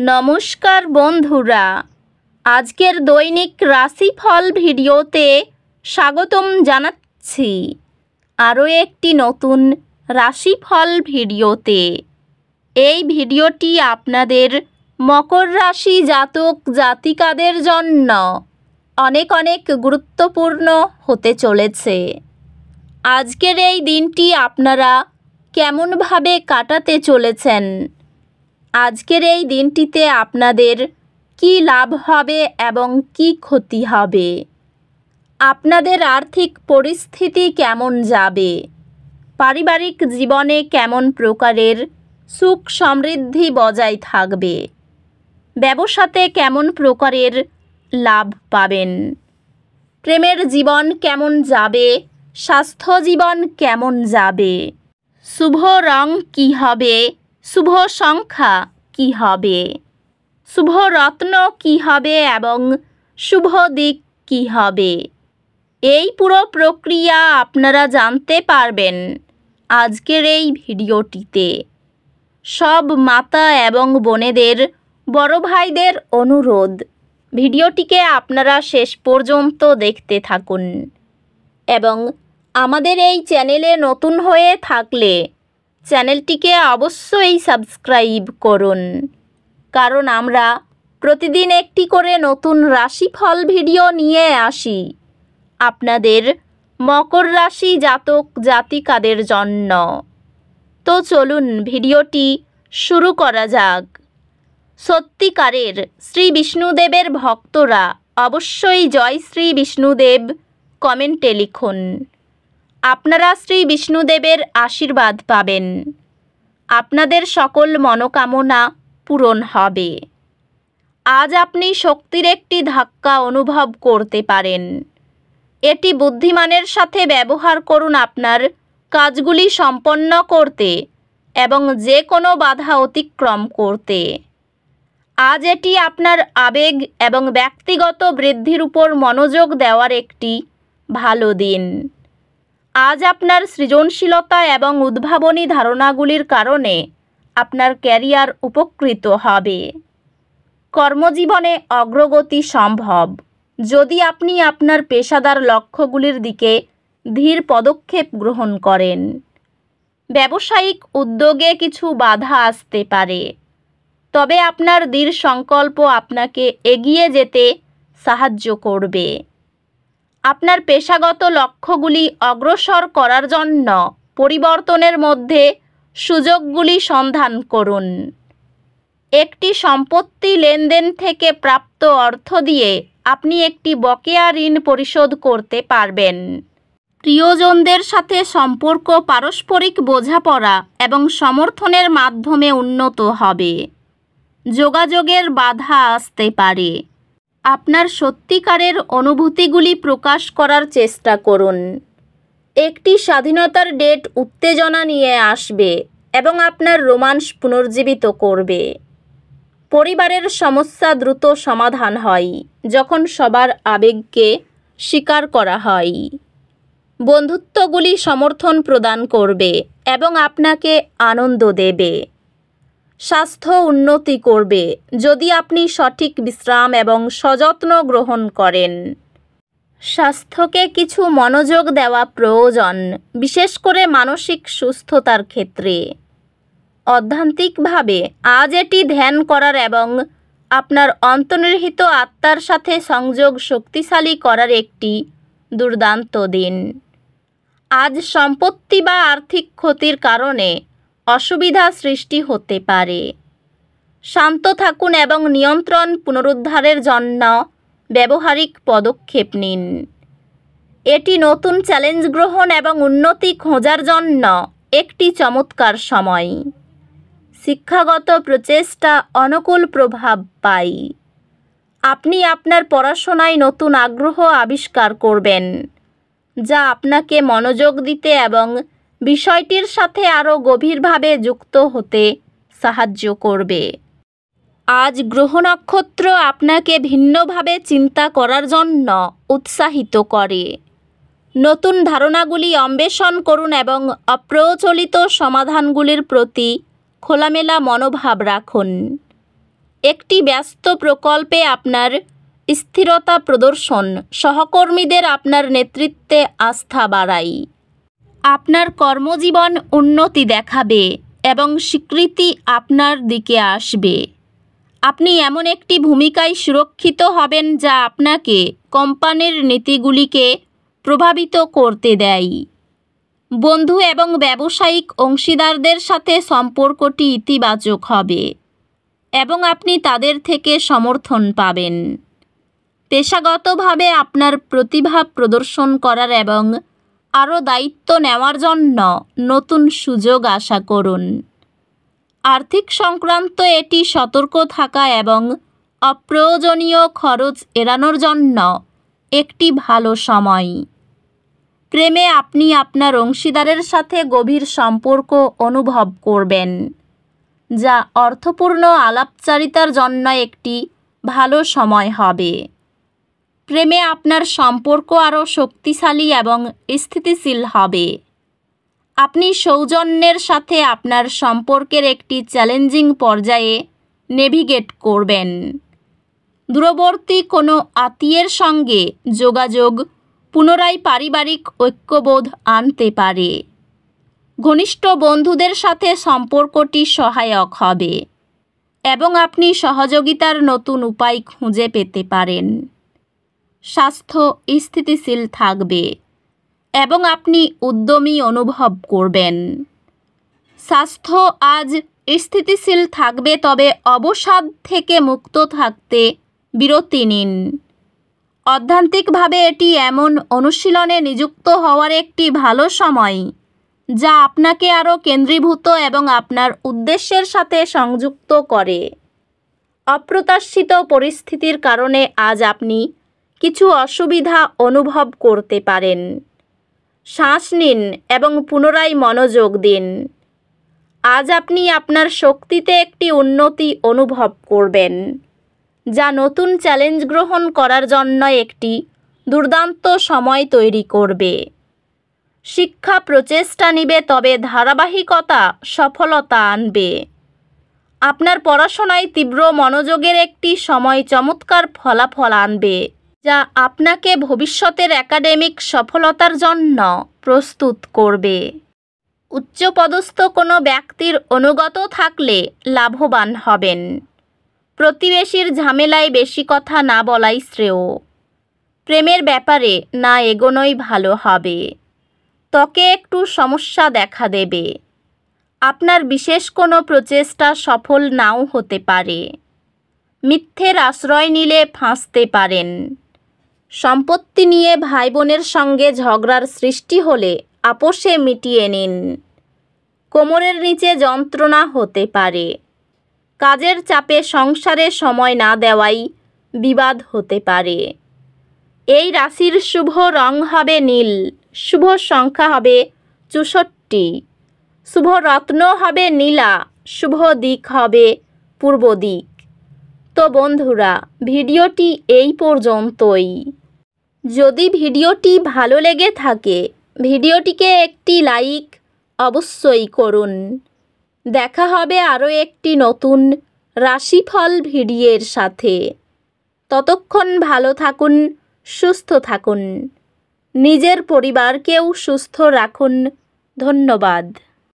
নমস্কার বন্ধুরা, আজকের দৈনিক রাশিফল ভিডিওতে স্বাগতম জানাচ্ছি আরও একটি নতুন রাশিফল ভিডিওতে। এই ভিডিওটি আপনাদের মকর রাশি জাতক জাতিকাদের জন্য অনেক অনেক গুরুত্বপূর্ণ হতে চলেছে। আজকের এই দিনটি আপনারা কেমনভাবে কাটাতে চলেছেন, আজকের এই দিনটিতে আপনাদের কি লাভ হবে এবং কি ক্ষতি হবে, আপনাদের আর্থিক পরিস্থিতি কেমন যাবে, পারিবারিক জীবনে কেমন প্রকারের সুখ সমৃদ্ধি বজায় থাকবে, ব্যবসাতে কেমন প্রকারের লাভ পাবেন, প্রেমের জীবন কেমন যাবে, স্বাস্থ্য জীবন কেমন যাবে, শুভ রং কী হবে, শুভ সংখ্যা কী হবে, শুভ রত্ন কী হবে এবং শুভ দিক কী হবে, এই পুরো প্রক্রিয়া আপনারা জানতে পারবেন আজকের এই ভিডিওটিতে। সব মাতা এবং বোনেদের, বড় ভাইদের অনুরোধ, ভিডিওটিকে আপনারা শেষ পর্যন্ত দেখতে থাকুন এবং আমাদের এই চ্যানেলে নতুন হয়ে থাকলে চ্যানেলটিকে অবশ্যই সাবস্ক্রাইব করুন, কারণ আমরা প্রতিদিন একটি করে নতুন রাশিফল ভিডিও নিয়ে আসি আপনাদের মকর রাশি জাতক জাতিকাদের জন্য। তো চলুন ভিডিওটি শুরু করা যাক। সত্যিকারের শ্রী বিষ্ণুদেবের ভক্তরা অবশ্যই জয় শ্রী বিষ্ণুদেব কমেন্টে লিখুন। আপনারা শ্রী বিষ্ণুদেবের আশীর্বাদ পাবেন, আপনাদের সকল মনোকামনা পূরণ হবে। আজ আপনি শক্তির একটি ধাক্কা অনুভব করতে পারেন। এটি বুদ্ধিমানের সাথে ব্যবহার করুন আপনার কাজগুলি সম্পন্ন করতে এবং যে কোনো বাধা অতিক্রম করতে। আজ এটি আপনার আবেগ এবং ব্যক্তিগত বৃদ্ধির উপর মনোযোগ দেওয়ার একটি ভালো দিন। আজ আপনার সৃজনশীলতা এবং উদ্ভাবনী ধারণাগুলির কারণে আপনার ক্যারিয়ার উপকৃত হবে। কর্মজীবনে অগ্রগতি সম্ভব যদি আপনি আপনার পেশাদার লক্ষ্যগুলির দিকে ধীর পদক্ষেপ গ্রহণ করেন। ব্যবসায়িক উদ্যোগে কিছু বাধা আসতে পারে, তবে আপনার দৃঢ় সংকল্প আপনাকে এগিয়ে যেতে সাহায্য করবে। আপনার পেশাগত লক্ষ্যগুলি অগ্রসর করার জন্য পরিবর্তনের মধ্যে সুযোগগুলি সন্ধান করুন। একটি সম্পত্তি লেনদেন থেকে প্রাপ্ত অর্থ দিয়ে আপনি একটি বকেয়া ঋণ পরিশোধ করতে পারবেন। প্রিয়জনদের সাথে সম্পর্ক পারস্পরিক বোঝাপড়া এবং সমর্থনের মাধ্যমে উন্নত হবে। যোগাযোগের বাধা আসতে পারে। আপনার সত্যিকারের অনুভূতিগুলি প্রকাশ করার চেষ্টা করুন। একটি স্বাধীনতার ডেট উত্তেজনা নিয়ে আসবে এবং আপনার রোমান্স পুনর্জীবিত করবে। পরিবারের সমস্যা দ্রুত সমাধান হয় যখন সবার আবেগকে স্বীকার করা হয়। বন্ধুত্বগুলি সমর্থন প্রদান করবে এবং আপনাকে আনন্দ দেবে। স্বাস্থ্য উন্নতি করবে যদি আপনি সঠিক বিশ্রাম এবং সযত্ন গ্রহণ করেন। স্বাস্থ্যকে কিছু মনোযোগ দেওয়া প্রয়োজন, বিশেষ করে মানসিক সুস্থতার ক্ষেত্রে। অধ্যাত্মিকভাবে আজ এটি ধ্যান করার এবং আপনার অন্তর্নিহিত আত্মার সাথে সংযোগ শক্তিশালী করার একটি দুর্দান্ত দিন। আজ সম্পত্তি বা আর্থিক ক্ষতির কারণে অসুবিধা সৃষ্টি হতে পারে। শান্ত থাকুন এবং নিয়ন্ত্রণ পুনরুদ্ধারের জন্য ব্যবহারিক পদক্ষেপ নিন। এটি নতুন চ্যালেঞ্জ গ্রহণ এবং উন্নতি খোঁজার জন্য একটি চমৎকার সময়। শিক্ষাগত প্রচেষ্টা অনুকূল প্রভাব পায়। আপনি আপনার পড়াশোনায় নতুন আগ্রহ আবিষ্কার করবেন, যা আপনাকে মনোযোগ দিতে এবং বিষয়টির সাথে আরও গভীরভাবে যুক্ত হতে সাহায্য করবে। আজ গ্রহ নক্ষত্র আপনাকে ভিন্নভাবে চিন্তা করার জন্য উৎসাহিত করে। নতুন ধারণাগুলি অন্বেষণ করুন এবং অপ্রচলিত সমাধানগুলির প্রতি খোলামেলা মনোভাব রাখুন। একটি ব্যস্ত প্রকল্পে আপনার স্থিরতা প্রদর্শন সহকর্মীদের আপনার নেতৃত্বে আস্থা বাড়ায়। আপনার কর্মজীবন উন্নতি দেখাবে এবং স্বীকৃতি আপনার দিকে আসবে। আপনি এমন একটি ভূমিকায় সুরক্ষিত হবেন যা আপনাকে কোম্পানির নীতিগুলিকে প্রভাবিত করতে দেয়। বন্ধু এবং ব্যবসায়িক অংশীদারদের সাথে সম্পর্কটি ইতিবাচক হবে এবং আপনি তাদের থেকে সমর্থন পাবেন। পেশাগতভাবে আপনার প্রতিভা প্রদর্শন করার এবং আরও দায়িত্ব নেওয়ার জন্য নতুন সুযোগ আশা করুন। আর্থিক সংক্রান্ত এটি সতর্ক থাকা এবং অপ্রয়োজনীয় খরচ এড়ানোর জন্য একটি ভালো সময়। প্রেমে আপনি আপনার অংশীদারের সাথে গভীর সম্পর্ক অনুভব করবেন, যা অর্থপূর্ণ আলাপচারিতার জন্য একটি ভালো সময় হবে। প্রেমে আপনার সম্পর্ক আরও শক্তিশালী এবং স্থিতিশীল হবে। আপনি সৌজন্যের সাথে আপনার সম্পর্কের একটি চ্যালেঞ্জিং পর্যায়ে নেভিগেট করবেন। দূরবর্তী কোনো আত্মীয়ের সঙ্গে যোগাযোগ পুনরায় পারিবারিক ঐক্যবোধ আনতে পারে। ঘনিষ্ঠ বন্ধুদের সাথে সম্পর্কটি সহায়ক হবে এবং আপনি সহযোগিতার নতুন উপায় খুঁজে পেতে পারেন। স্বাস্থ্য স্থিতিশীল থাকবে এবং আপনি উদ্যমী অনুভব করবেন। স্বাস্থ্য আজ স্থিতিশীল থাকবে, তবে অবসাদ থেকে মুক্ত থাকতে বিরতি নিন। অধ্যাত্মিকভাবে এটি এমন অনুশীলনে নিযুক্ত হওয়ার একটি ভালো সময় যা আপনাকে আরও কেন্দ্রীভূত এবং আপনার উদ্দেশ্যের সাথে সংযুক্ত করে। অপ্রত্যাশিত পরিস্থিতির কারণে আজ আপনি কিছু অসুবিধা অনুভব করতে পারেন। শ্বাস নিন এবং পুনরায় মনোযোগ দিন। আজ আপনি আপনার শক্তিতে একটি উন্নতি অনুভব করবেন, যা নতুন চ্যালেঞ্জ গ্রহণ করার জন্য একটি দুর্দান্ত সময় তৈরি করবে। শিক্ষা প্রচেষ্টা নিবে, তবে ধারাবাহিকতা সফলতা আনবে। আপনার পড়াশোনায় তীব্র মনোযোগের একটি সময় চমৎকার ফলাফল আনবে, যা আপনাকে ভবিষ্যতের একাডেমিক সফলতার জন্য প্রস্তুত করবে। উচ্চপদস্থ কোনো ব্যক্তির অনুগত থাকলে লাভবান হবেন। প্রতিবেশীর ঝামেলায় বেশি কথা না বলাই শ্রেয়। প্রেমের ব্যাপারে না এগোনোই ভালো হবে। ত্বকে একটু সমস্যা দেখা দেবে। আপনার বিশেষ কোনো প্রচেষ্টা সফল নাও হতে পারে। মিথ্যের আশ্রয় নিলে ফাঁসতে পারেন। সম্পত্তি নিয়ে ভাই বোনের সঙ্গে ঝগড়ার সৃষ্টি হলে আপোষে মিটিয়ে নিন। কোমরের নিচে যন্ত্রণা হতে পারে। কাজের চাপে সংসারে সময় না দেওয়াই বিবাদ হতে পারে। এই রাশির শুভ রং হবে নীল, শুভ সংখ্যা হবে 64, শুভ রত্ন হবে নীলা, শুভ দিক হবে পূর্ব দিক। তো বন্ধুরা, ভিডিওটি এই পর্যন্তই। যদি ভিডিওটি ভালো লেগে থাকে ভিডিওটিকে একটি লাইক অবশ্যই করুন। দেখা হবে আরও একটি নতুন রাশিফল ভিডিওর সাথে। ততক্ষণ ভালো থাকুন, সুস্থ থাকুন, নিজের পরিবারকেও সুস্থ রাখুন। ধন্যবাদ।